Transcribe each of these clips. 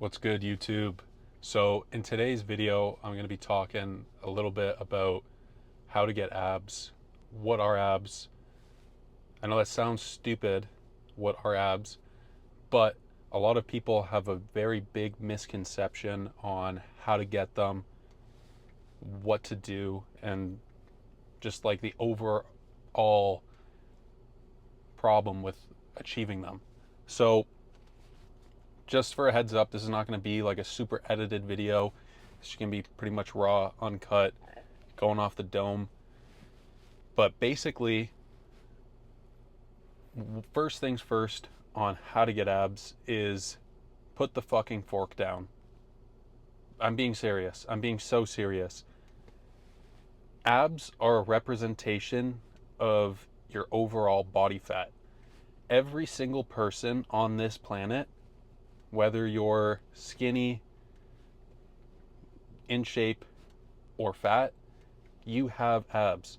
What's good, YouTube? So in today's video, I'm going to be talking a little bit about how to get abs. What are abs? I know that sounds stupid, what are abs, but a lot of people have a very big misconception on how to get them, what to do, and just like the overall problem with achieving them. So just for a heads up, this is not going to be like a super edited video. It's going to be pretty much raw, uncut, going off the dome. But basically, first things first on how to get abs is put the fucking fork down. I'm being serious. I'm being so serious. Abs are a representation of your overall body fat. Every single person on this planet, whether you're skinny, in shape, or fat, you have abs.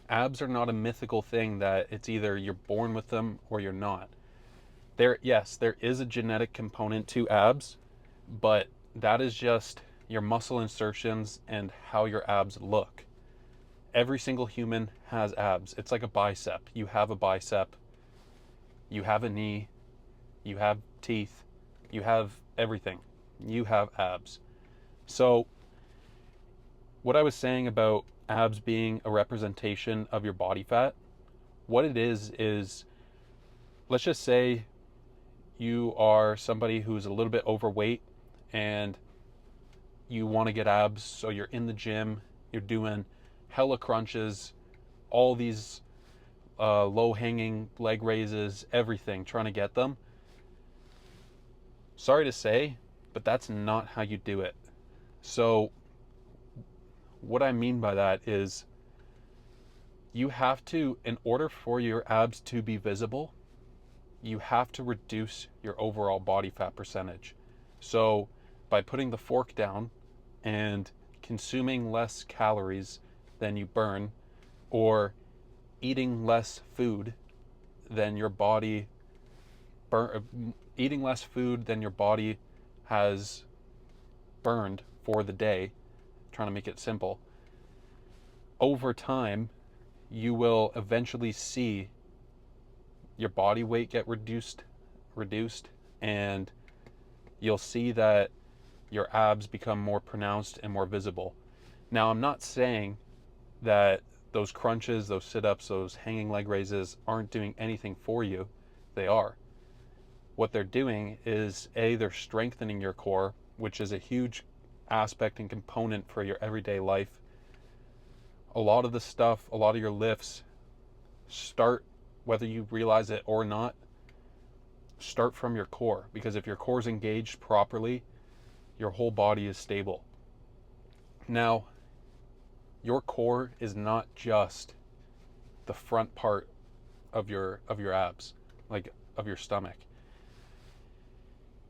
Abs are not a mythical thing that it's either you're born with them or you're not. Yes, there is a genetic component to abs, but that is just your muscle insertions and how your abs look. Every single human has abs. It's like a bicep. You have a bicep, you have a knee, you have teeth, you have everything. You have abs. So what I was saying about abs being a representation of your body fat, what it is let's just say you are somebody who's a little bit overweight and you want to get abs, so you're in the gym, you're doing hella crunches, all these low hanging leg raises, everything, trying to get them. Sorry to say, but that's not how you do it. So what I mean by that is you have to, in order for your abs to be visible, you have to reduce your overall body fat percentage. So by putting the fork down and consuming less calories than you burn, or eating less food than your body eating less food than your body has burned for the day, trying to make it simple, over time you will eventually see your body weight get reduced, and you'll see that your abs become more pronounced and more visible. Now, I'm not saying that those crunches, those sit-ups, those hanging leg raises aren't doing anything for you. They are. What they're doing is, they're strengthening your core, which is a huge aspect and component for your everyday life. A lot of the stuff, a lot of your lifts start, whether you realize it or not, start from your core, because if your core is engaged properly, your whole body is stable. Now, your core is not just the front part of your abs, like of your stomach.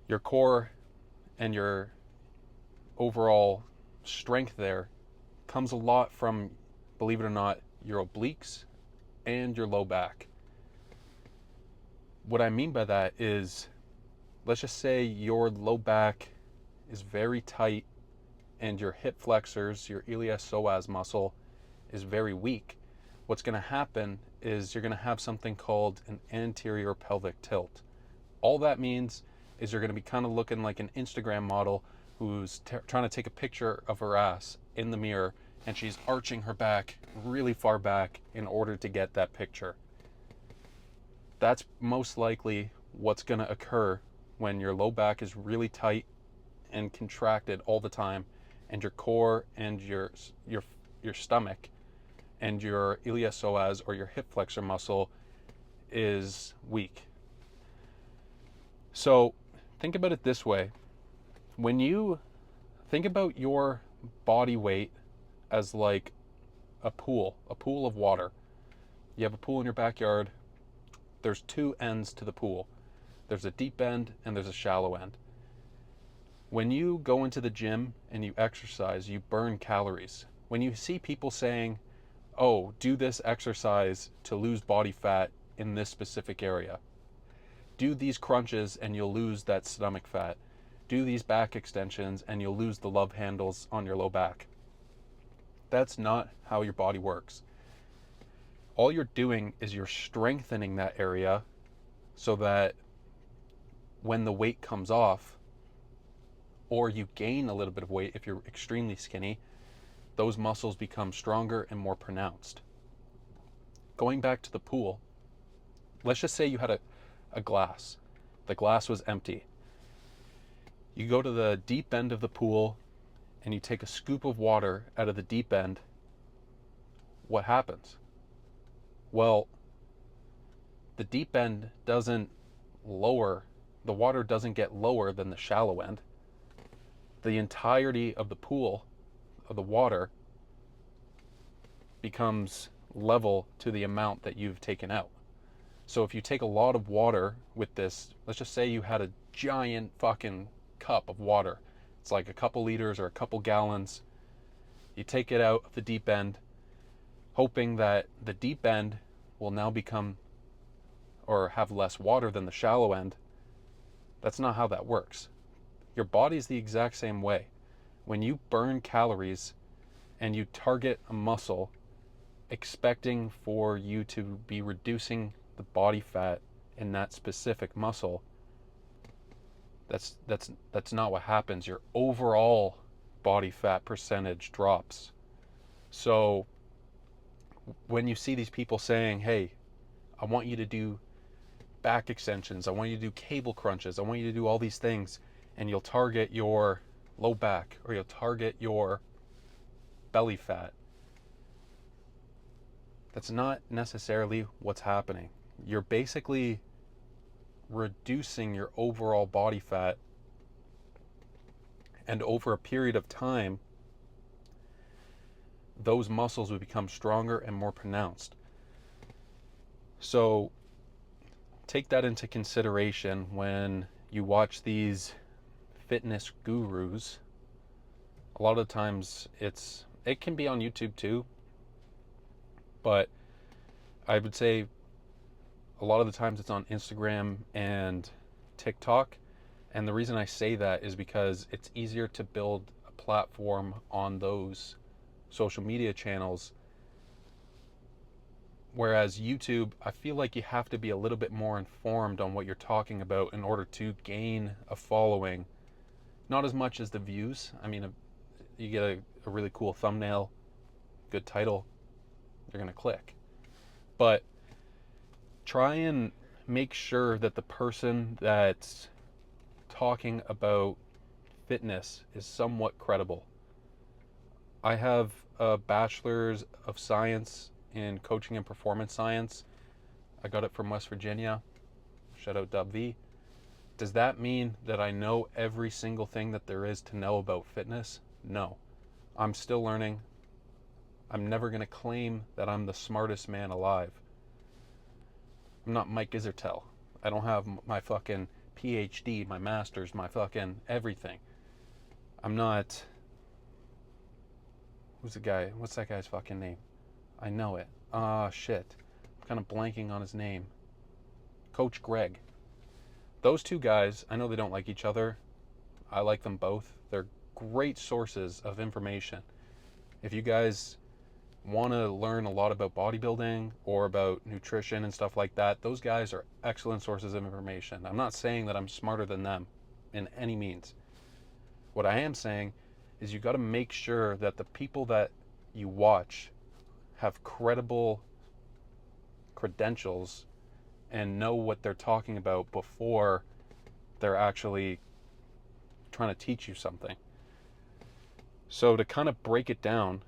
Your core and your overall strength there comes a lot from, believe it or not, your obliques and your low back. What I mean by that is, let's just say your low back is very tight and your hip flexors, your iliopsoas muscle, is very weak. What's going to happen is you're going to have something called an anterior pelvic tilt. All that means is you're going to be kind of looking like an Instagram model who's trying to take a picture of her ass in the mirror, and she's arching her back really far back in order to get that picture. That's most likely what's going to occur when your low back is really tight and contracted all the time, and your core and your stomach and your iliopsoas, or your hip flexor muscle, is weak. So think about it this way. When you think about your body weight as like a pool of water. You have a pool in your backyard. There's two ends to the pool. There's a deep end and there's a shallow end. When you go into the gym and you exercise, you burn calories. When you see people saying, oh, do this exercise to lose body fat in this specific area, do these crunches and you'll lose that stomach fat, do these back extensions and you'll lose the love handles on your low back. That's not how your body works. All you're doing is you're strengthening that area so that when the weight comes off, or you gain a little bit of weight if you're extremely skinny, those muscles become stronger and more pronounced. Going back to the pool, let's just say you had a glass. The glass was empty. You go to the deep end of the pool and you take a scoop of water out of the deep end. What happens? Well, the deep end doesn't lower, the water doesn't get lower than the shallow end. The entirety of the pool, of the water, becomes level to the amount that you've taken out. So if you take a lot of water with this, let's just say you had a giant fucking cup of water. It's like a couple liters or a couple gallons. You take it out of the deep end, hoping that the deep end will now become or have less water than the shallow end. That's not how that works. Your body's the exact same way. When you burn calories and you target a muscle expecting for you to be reducing the body fat in that specific muscle, that's not what happens. Your overall body fat percentage drops. So when you see these people saying, hey, I want you to do back extensions, I want you to do cable crunches, I want you to do all these things, and you'll target your low back or you'll target your belly fat, that's not necessarily what's happening. You're basically reducing your overall body fat, and over a period of time, those muscles will become stronger and more pronounced. So take that into consideration when you watch these fitness gurus. A lot of times it can be on YouTube too, but I would say a lot of the times it's on Instagram and TikTok. And the reason I say that is because it's easier to build a platform on those social media channels. Whereas YouTube, I feel like you have to be a little bit more informed on what you're talking about in order to gain a following. Not as much as the views. I mean, you get a really cool thumbnail, good title, you're going to click. But try and make sure that the person that's talking about fitness is somewhat credible. I have a bachelor's of science in coaching and performance science. I got it from West Virginia. Shout out Dub V. Does that mean that I know every single thing that there is to know about fitness? No. I'm still learning. I'm never going to claim that I'm the smartest man alive. I'm not Mike Isertel. I don't have my fucking PhD, my master's, my fucking everything. I'm not... Who's the guy? What's that guy's fucking name? I know it. Shit. I'm kind of blanking on his name. Coach Greg. Those two guys, I know they don't like each other. I like them both. They're great sources of information. If you guys want to learn a lot about bodybuilding or about nutrition and stuff like that, those guys are excellent sources of information. I'm not saying that I'm smarter than them in any means. What I am saying is you got to make sure that the people that you watch have credible credentials and know what they're talking about before they're actually trying to teach you something. So to kind of break it down,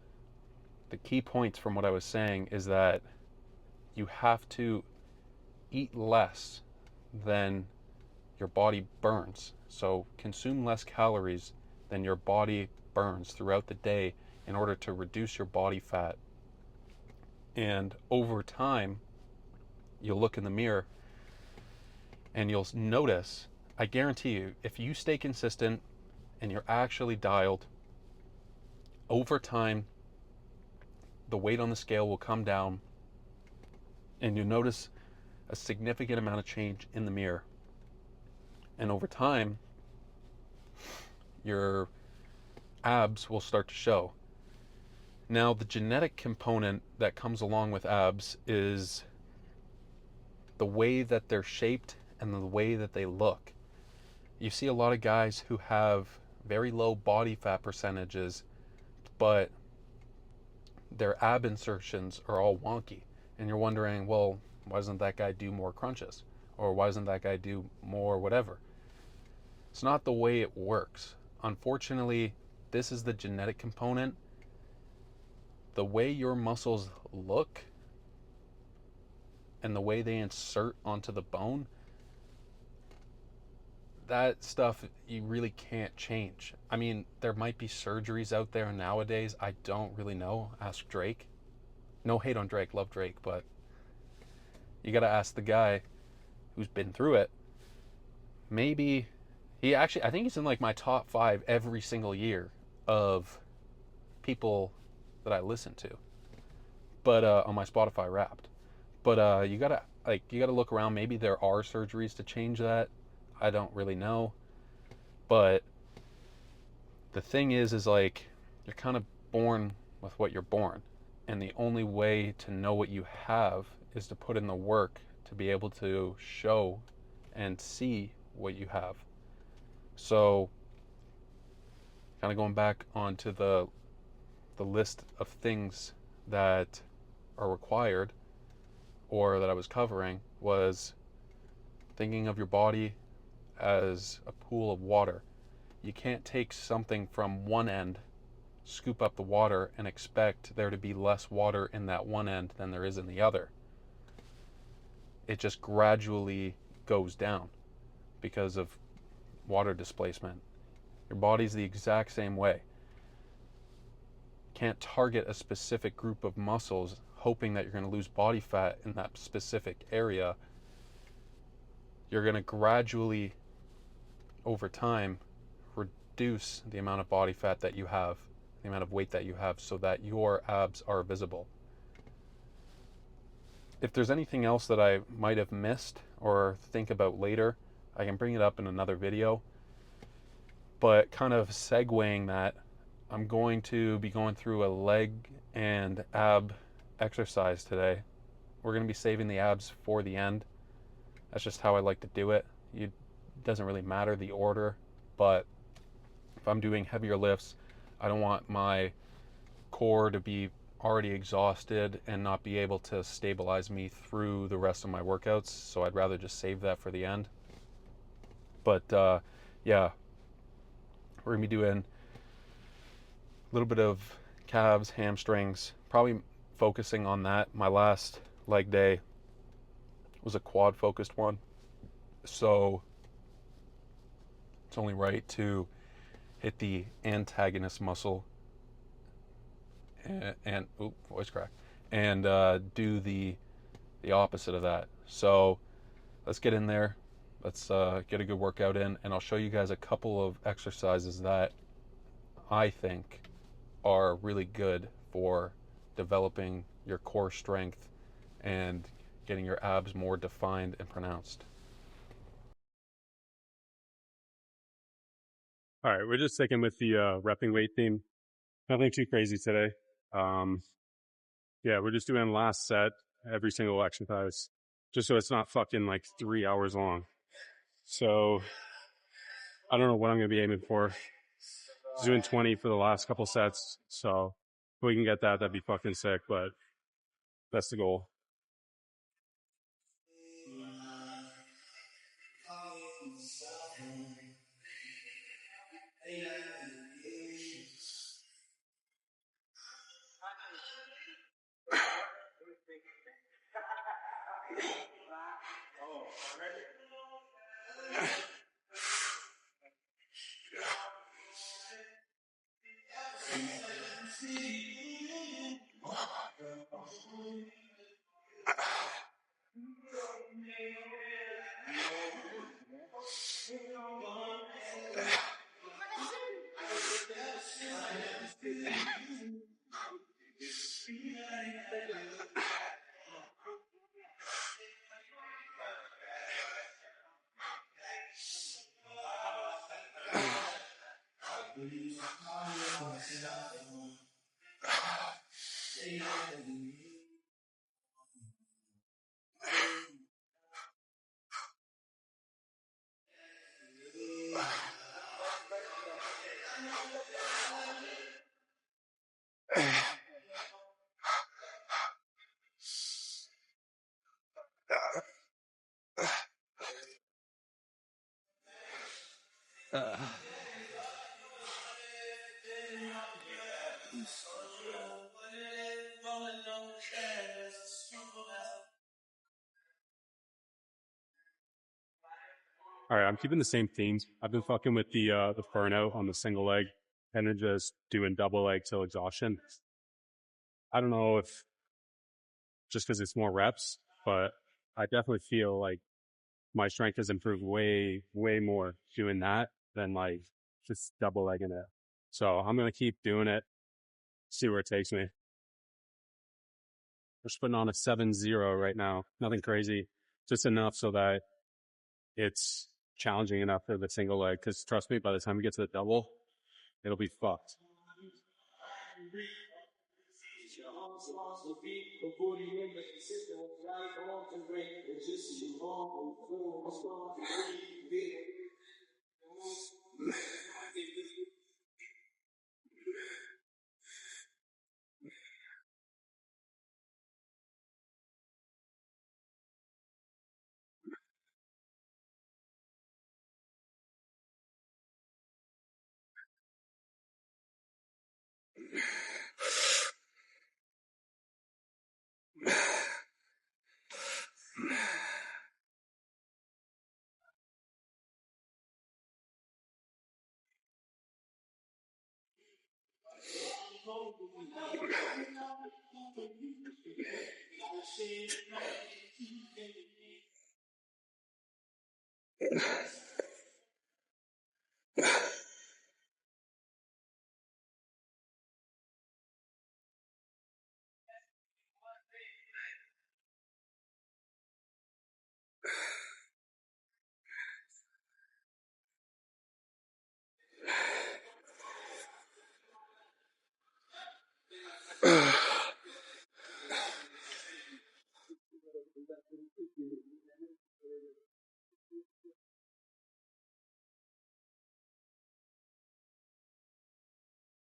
the key points from what I was saying is that you have to eat less than your body burns. So consume less calories than your body burns throughout the day in order to reduce your body fat. And over time, you'll look in the mirror and you'll notice, I guarantee you, if you stay consistent and you're actually dialed, over time, the weight on the scale will come down and you'll notice a significant amount of change in the mirror. And over time, your abs will start to show. Now, the genetic component that comes along with abs is the way that they're shaped and the way that they look. You see a lot of guys who have very low body fat percentages, but their ab insertions are all wonky. And you're wondering, well, why doesn't that guy do more crunches? Or why doesn't that guy do more whatever? It's not the way it works. Unfortunately, this is the genetic component. The way your muscles look and the way they insert onto the bone, that stuff you really can't change. I mean, there might be surgeries out there nowadays. I don't really know. Ask Drake. No hate on Drake, love Drake, but you got to ask the guy who's been through it. Maybe I think he's in like my top 5 every single year of people that I listen to. But on my Spotify Wrapped. But you gotta look around. Maybe there are surgeries to change that. I don't really know. But the thing is like you're kind of born with what you're born, and the only way to know what you have is to put in the work to be able to show and see what you have. So, kind of going back onto the list of things that are required or that I was covering was thinking of your body as a pool of water. You can't take something from one end, scoop up the water, and expect there to be less water in that one end than there is in the other. It just gradually goes down because of water displacement. Your body's the exact same way. Can't target a specific group of muscles hoping that you're going to lose body fat in that specific area. You're going to gradually, over time, reduce the amount of body fat that you have, the amount of weight that you have, so that your abs are visible. If there's anything else that I might have missed or think about later, I can bring it up in another video. But kind of segueing that, I'm going to be going through a leg and ab exercise today. We're going to be saving the abs for the end. That's just how I like to do it. It doesn't really matter the order, but if I'm doing heavier lifts, I don't want my core to be already exhausted and not be able to stabilize me through the rest of my workouts. So I'd rather just save that for the end. But yeah, we're going to be doing a little bit of calves, hamstrings, probably focusing on that. My last leg day was a quad focused one, so it's only right to hit the antagonist muscle and voice crack, and do the opposite of that. So let's get in there, let's get a good workout in, and I'll show you guys a couple of exercises that I think are really good for developing your core strength and getting your abs more defined and pronounced. All right, we're just sticking with the repping weight theme. Nothing too crazy today. Um, yeah, we're just doing last set every single exercise, just so it's not fucking like 3 hours long. So I don't know what I'm gonna be aiming for. Just doing 20 for the last couple sets. So if we can get that, that'd be fucking sick. But that's the goal. All right, I'm keeping the same themes. I've been fucking with the burnout on the single leg and then just doing double leg till exhaustion. I don't know if just because it's more reps, but I definitely feel like my strength has improved way, way more doing that than like just double legging it. So I'm gonna keep doing it, see where it takes me. We're just putting on a 7-0 right now. Nothing crazy, just enough so that it's challenging enough for the single leg. Because trust me, by the time we get to the double, it'll be fucked.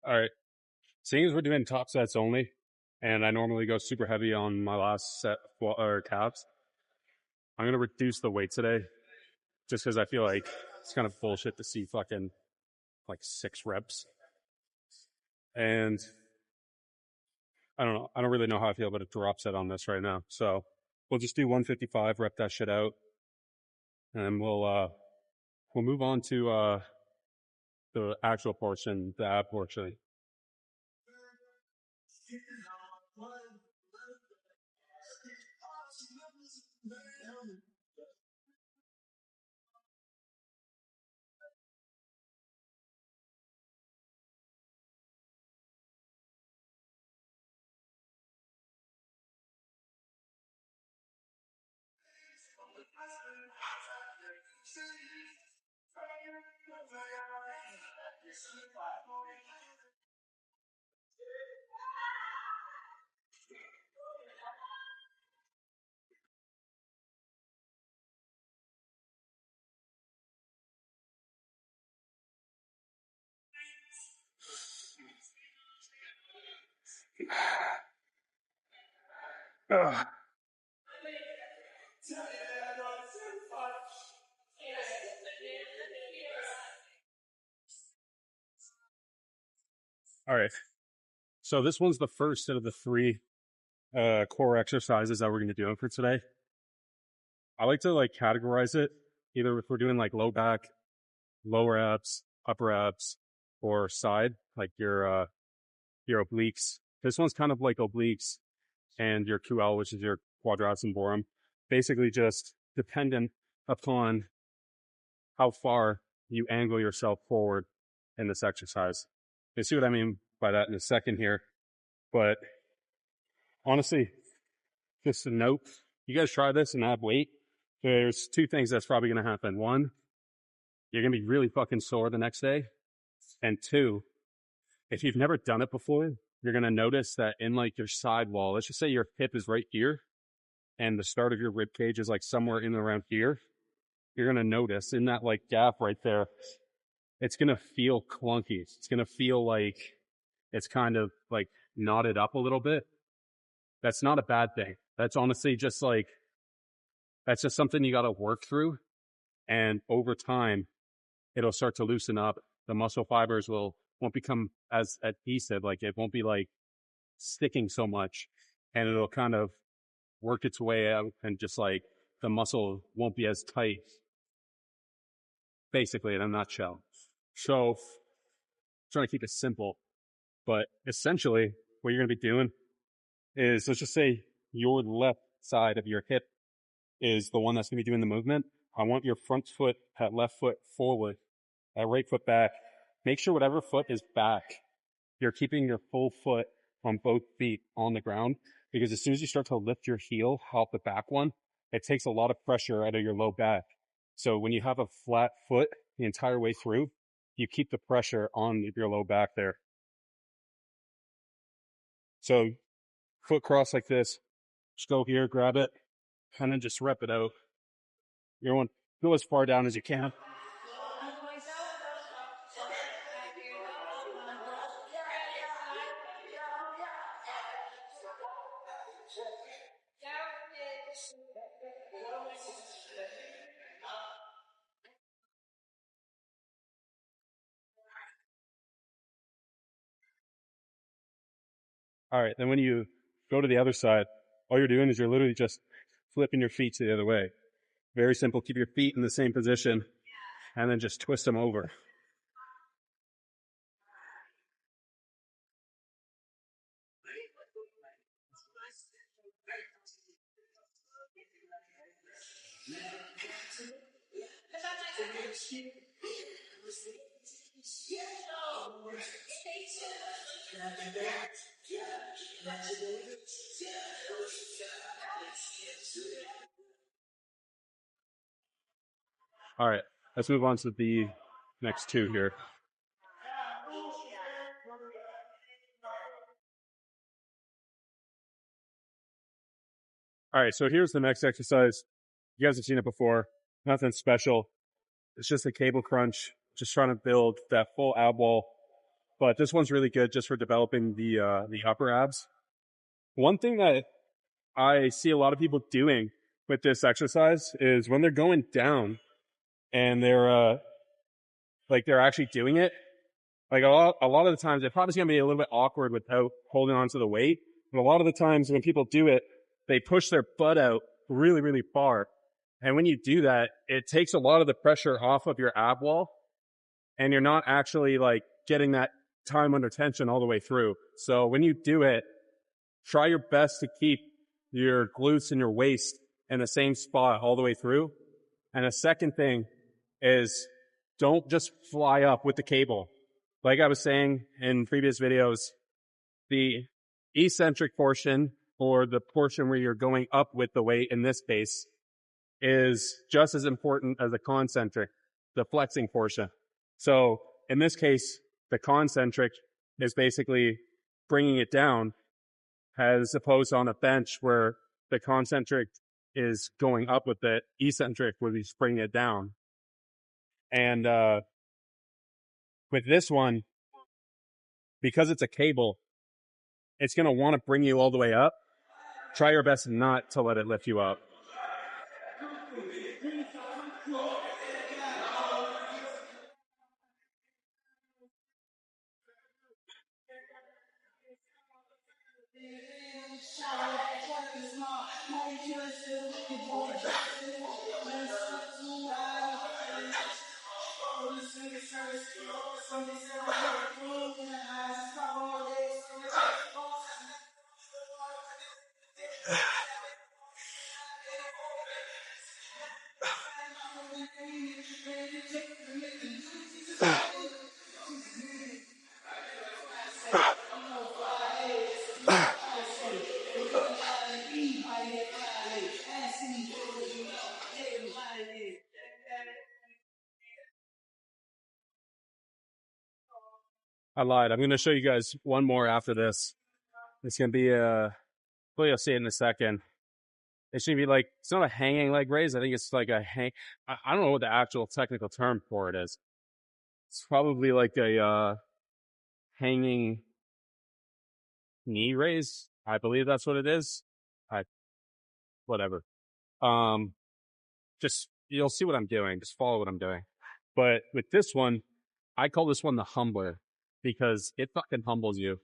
All right. Seeing as we're doing top sets only, and I normally go super heavy on my last set or calves, I'm going to reduce the weight today just because I feel like it's kind of bullshit to see fucking like 6 reps. And I don't know. I don't really know how I feel about a drop set on this right now. So we'll just do 155, rep that shit out. And we'll move on to the actual portion, the ab portion. All right. So this one's the first out of the 3 core exercises that we're going to do for today. I like to like categorize it either if we're doing like low back, lower abs, upper abs, or side, like your obliques. This one's kind of like obliques and your QL, which is your quadratus lumborum. Basically just dependent upon how far you angle yourself forward in this exercise. You see what I mean by that in a second here. But honestly, just a note, you guys try this and add weight. There's 2 things that's probably going to happen. One, you're going to be really fucking sore the next day. And two, if you've never done it before, you're going to notice that in like your side wall, let's just say your hip is right here and the start of your rib cage is like somewhere in around here. You're going to notice in that like gap right there, it's going to feel clunky. It's going to feel like it's kind of like knotted up a little bit. That's not a bad thing. That's honestly just like, that's just something you got to work through. And over time, it'll start to loosen up. The muscle fibers won't become as adhesive. Like it won't be like sticking so much, and it'll kind of work its way out, and just like the muscle won't be as tight, basically, in a nutshell. So trying to keep it simple, but essentially what you're going to be doing is, let's just say your left side of your hip is the one that's going to be doing the movement. I want your front foot, that left foot forward, that right foot back. Make sure whatever foot is back, you're keeping your full foot on both feet on the ground, because as soon as you start to lift your heel off the back one, it takes a lot of pressure out of your low back. So when you have a flat foot the entire way through, you keep the pressure on your low back there. So foot cross like this, just go here, grab it, and then just rep it out. You want to go as far down as you can. All right, then when you go to the other side, all you're doing is you're literally just flipping your feet to the other way. Very simple. Keep your feet in the same position and then just twist them over. All right, let's move on to the next two here. All right, so here's the next exercise. You guys have seen it before. Nothing special. It's just a cable crunch, just trying to build that full ab wall. But this one's really good just for developing the upper abs. One thing that I see a lot of people doing with this exercise is when they're going down and they're actually doing it, like a lot of the times, it's probably going to be a little bit awkward without holding on to the weight. But a lot of the times when people do it, they push their butt out really, really far. And when you do that, it takes a lot of the pressure off of your ab wall, and you're not actually like getting that time under tension all the way through. So when you do it, try your best to keep your glutes and your waist in the same spot all the way through. And the second thing is, don't just fly up with the cable. Like I was saying in previous videos, the eccentric portion, or the portion where you're going up with the weight in this case, is just as important as the concentric, the flexing portion. So in this case, the concentric is basically bringing it down, as opposed on a bench where the concentric is going up with it, eccentric would be bringing it down. And with this one, because it's a cable, it's going to want to bring you all the way up. Try your best not to let it lift you up. I lied. I'm going to show you guys one more after this. It's going to be well, you'll see it in a second. It should be like, it's not a hanging leg raise. I think it's like a I don't know what the actual technical term for it is. It's probably like a hanging knee raise. I believe that's what it is. I whatever. Um, just you'll see what I'm doing. Just follow what I'm doing. But with this one, I call this one the humbler because it fucking humbles you.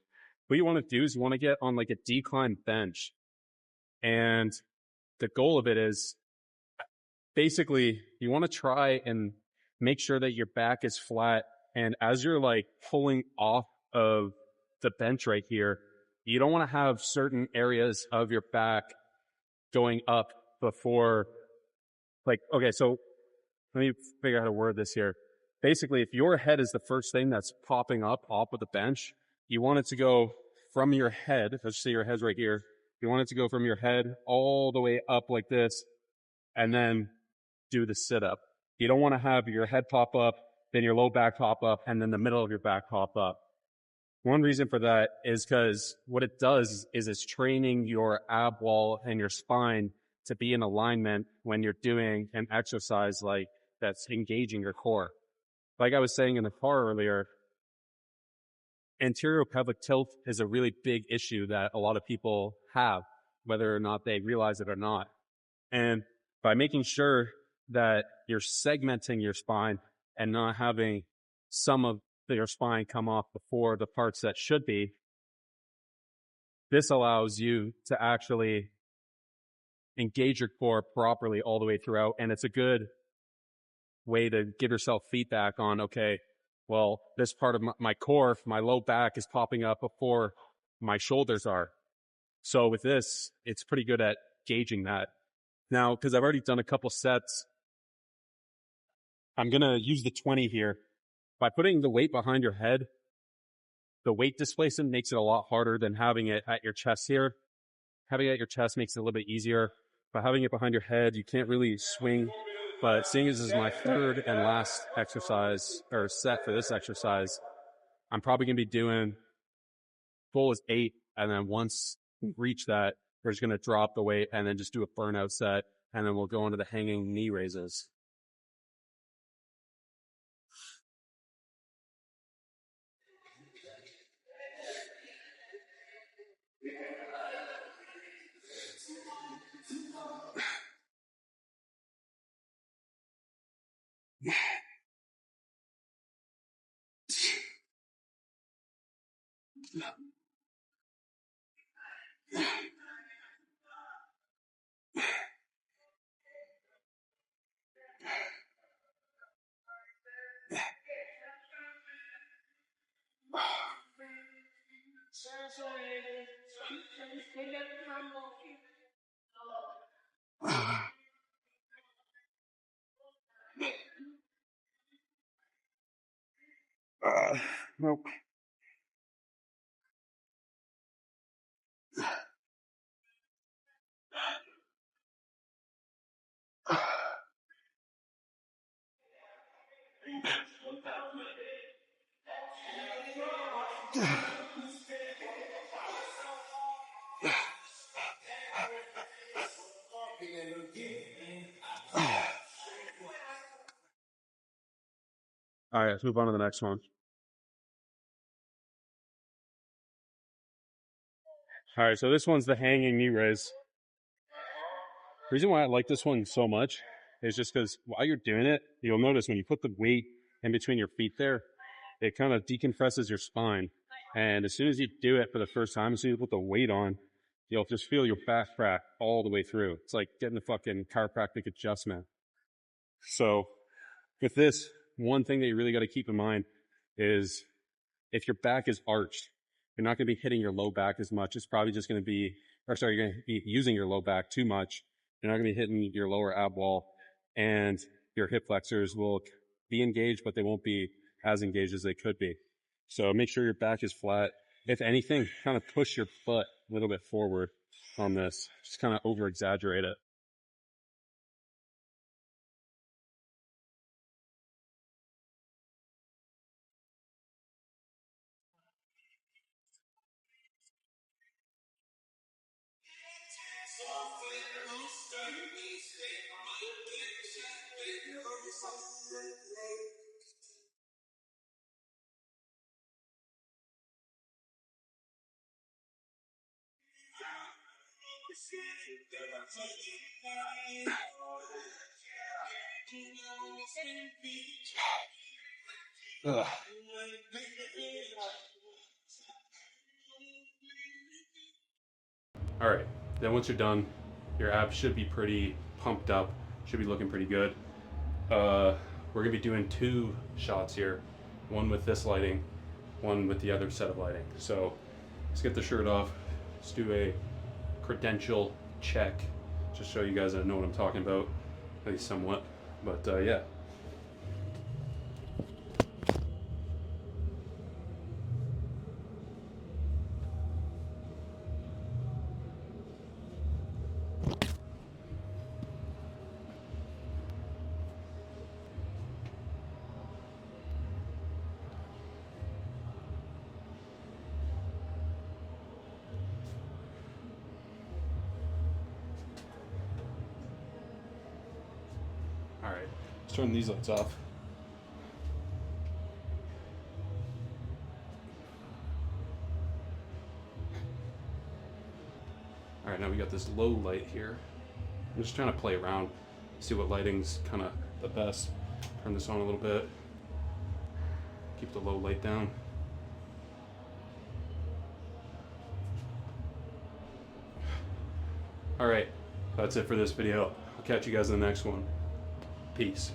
What you want to do is you want to get on like a decline bench, and the goal of it is basically you want to try and make sure that your back is flat. And as you're like pulling off of the bench right here, you don't want to have certain areas of your back going up before, like, okay, so let me figure out how to word this here. Basically, if your head is the first thing that's popping up off of the bench, you want it to go from your head. Let's say your head's right here. You want it to go from your head all the way up like this, and then do the sit up. You don't want to have your head pop up, then your low back pop up, and then the middle of your back pop up. One reason for that is because what it does is it's training your ab wall and your spine to be in alignment when you're doing an exercise like that's engaging your core. Like I was saying in the car earlier, anterior pelvic tilt is a really big issue that a lot of people have, whether or not they realize it or not. And by making sure that you're segmenting your spine and not having some of your spine come off before the parts that should be, this allows you to actually engage your core properly all the way throughout. And it's a good way to give yourself feedback on, okay, well, this part of my core, my low back is popping up before my shoulders are. So with this, it's pretty good at gauging that. Now, because I've already done a couple sets, I'm going to use the 20 here. By putting the weight behind your head, the weight displacement makes it a lot harder than having it at your chest here. Having it at your chest makes it a little bit easier. By having it behind your head, you can't really swing. But seeing as this is my third and last exercise or set for this exercise, I'm probably going to be doing full as 8. And then once we reach that, we're just going to drop the weight and then just do a burnout set. And then we'll go into the hanging knee raises. Nope. All right, let's move on to the next one. All right, so this one's the hanging knee raise. The reason why I like this one so much is just because while you're doing it, you'll notice when you put the weight in between your feet there, it kind of decompresses your spine. And as soon as you do it for the first time, as soon as you put the weight on, you'll just feel your back crack all the way through. It's like getting a fucking chiropractic adjustment. So with this, one thing that you really got to keep in mind is if your back is arched, you're not going to be hitting your low back as much. It's probably just going to be, or sorry, you're going to be using your low back too much. You're not going to be hitting your lower ab wall, and your hip flexors will be engaged, but they won't be as engaged as they could be. So make sure your back is flat. If anything, kind of push your foot a little bit forward on this. Just kind of over exaggerate it. Ugh. All right, then once you're done, your abs should be pretty pumped up, should be looking pretty good. We're gonna be doing 2 shots here, one with this lighting, one with the other set of lighting. So let's get the shirt off, let's do a credential check, just show you guys I know what I'm talking about, at least somewhat, but yeah. All right, let's turn these lights off. All right, now we got this low light here. I'm just trying to play around, see what lighting's kind of the best. Turn this on a little bit. Keep the low light down. All right, that's it for this video. I'll catch you guys in the next one. Peace.